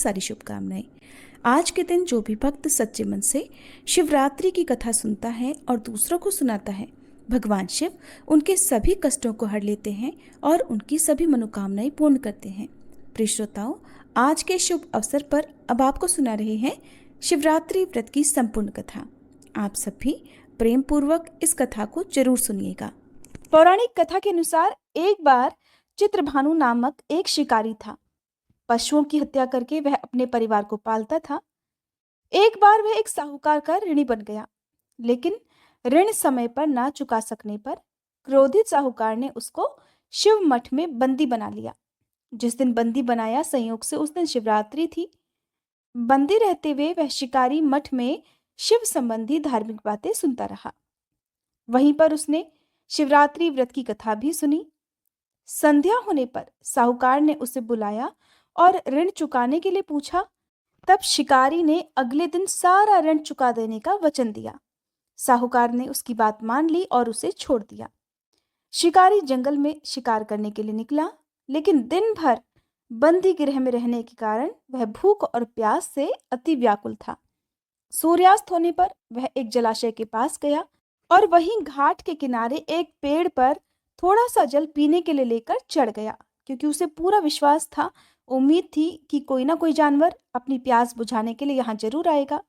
सारी शुभकामनाएं। आज के दिन जो भी भक्त सच्चे मन से शिवरात्रि की कथा सुनता है और दूसरों को सुनाता है, भगवान शिव उनके सभी कष्टों को हर लेते हैं और उनकी सभी मनोकामनाएं पूर्ण करते हैं। प्रिय श्रोताओं, आज के शुभ अवसर पर अब आपको सुना रहे हैं शिवरात्रि व्रत की संपूर्ण कथा। आप सब भी प्रेम पूर्वक इस कथा को जरूर सुनिएगा। पौराणिक कथा के अनुसार एक बार चित्रभानु नामक एक शिकारी था। पशुओं की हत्या करके वह अपने परिवार को पालता था। एक बार वह एक साहूकार का ऋणी बन गया, लेकिन ऋण समय पर ना चुका सकने पर क्रोधित साहूकार ने उसको शिव मठ में बंदी बना लिया। जिस दिन बंदी बनाया, संयोग से उस दिन शिवरात्रि थी। बंदी रहते हुए वह शिकारी मठ में शिव संबंधी धार्मिक बातें सुनता रहा। वहीं पर उसने शिवरात्रि व्रत की कथा भी सुनी। संध्या होने पर साहूकार ने उसे बुलाया और ऋण चुकाने के लिए पूछा। तब शिकारी ने अगले दिन सारा ऋण चुका देने का वचन दिया। साहूकार ने उसकी बात मान ली और उसे छोड़ दिया। शिकारी जंगल में शिकार करने के लिए निकला, लेकिन दिन भर बंदी गृह में रहने के कारण वह भूख और प्यास से अति व्याकुल था। सूर्यास्त होने पर वह एक जलाशय के पास गया और वहीं घाट के किनारे एक पेड़ पर थोड़ा सा जल पीने के लिए लेकर चढ़ गया, क्योंकि उसे पूरा विश्वास था, उम्मीद थी कि कोई ना कोई जानवर अपनी प्यास बुझाने के लिए यहाँ जरूर आएगा।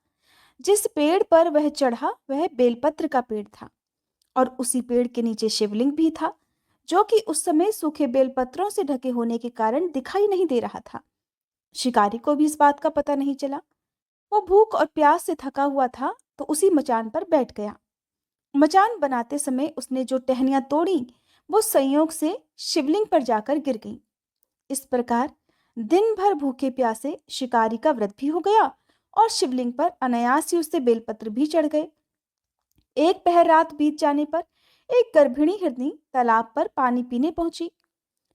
जिस पेड़ पर वह चढ़ा वह बेलपत्र का पेड़ था और उसी पेड़ के नीचे शिवलिंग भी था, जो कि उस समय सूखे बेलपत्रों से ढके होने के कारण दिखाई नहीं दे रहा था। शिकारी को भी इस बात का पता नहीं चला। वो भूख और प्यास से थका हुआ था, तो उसी मचान पर बैठ गया। मचान बनाते समय उसने जो टहनियां तोड़ी वो संयोग से शिवलिंग पर जाकर गिर गईं। इस प्रकार दिन भर भूखे प्यासे शिकारी का व्रत भी हो गया और शिवलिंग पर अनायास ही उससे बेलपत्र भी चढ़ गए। एक पहर रात बीत जाने पर एक गर्भिणी हिरनी तालाब पर पानी पीने पहुंची।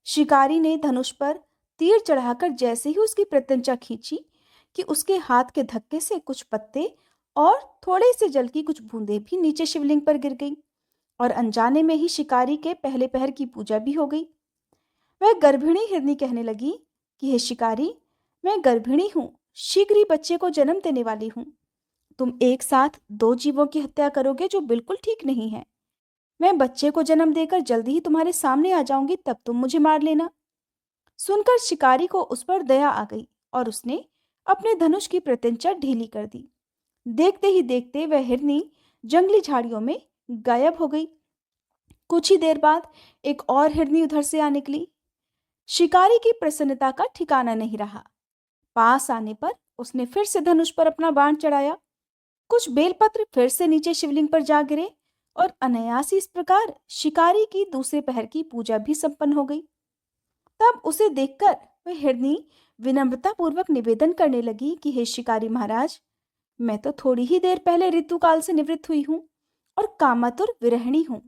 शिकारी ने धनुष पर तीर चढ़ाकर जैसे ही उसकी प्रत्यंचा खींची कि उसके हाथ के धक्के से कुछ पत्ते और थोड़े से जल की कुछ बूंदें भी नीचे शिवलिंग पर गिर गईं और अनजाने में ही शिकारी के पहले पहर की पूजा भी हो गई। वह गर्भिणी हिरनी कहने लगी कि हे शिकारी, मैं गर्भिणी हूँ, शीघ्र ही बच्चे को जन्म देने वाली हूँ। तुम एक साथ दो जीवों की हत्या करोगे, जो बिल्कुल ठीक नहीं है। मैं बच्चे को जन्म देकर जल्दी ही तुम्हारे सामने आ जाऊंगी, तब तुम मुझे मार लेना। सुनकर शिकारी को उस पर दया आ गई और उसने अपने धनुष की प्रत्यंचा ढीली कर दी। देखते ही देखते वह हिरनी जंगली झाड़ियों में गायब हो गई। कुछ ही देर बाद एक और हिरनी उधर से आ निकली। शिकारी की प्रसन्नता का ठिकाना नहीं रहा। पास आने पर उसने फिर से धनुष पर अपना बाण चढ़ाया। कुछ बेलपत्र फिर से नीचे शिवलिंग पर जा गिरे और अनायास इस प्रकार शिकारी की दूसरे पहर की पूजा भी संपन्न हो गई। तब उसे देखकर वह हिरनी विनम्रता पूर्वक निवेदन करने लगी कि हे शिकारी महाराज, मैं तो थोड़ी ही देर पहले ऋतुकाल से निवृत्त हुई हूँ और कामातुर विरहिणी हूँ।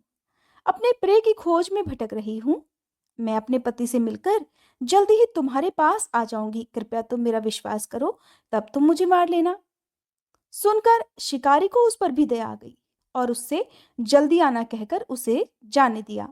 अपने प्रिय की खोज में भटक रही हूँ। मैं अपने पति से मिलकर जल्दी ही तुम्हारे पास आ जाऊंगी। कृपया तुम मेरा विश्वास करो, तब तुम मुझे मार लेना। सुनकर शिकारी को उस पर भी दया आ गई और उससे जल्दी आना कहकर उसे जाने दिया।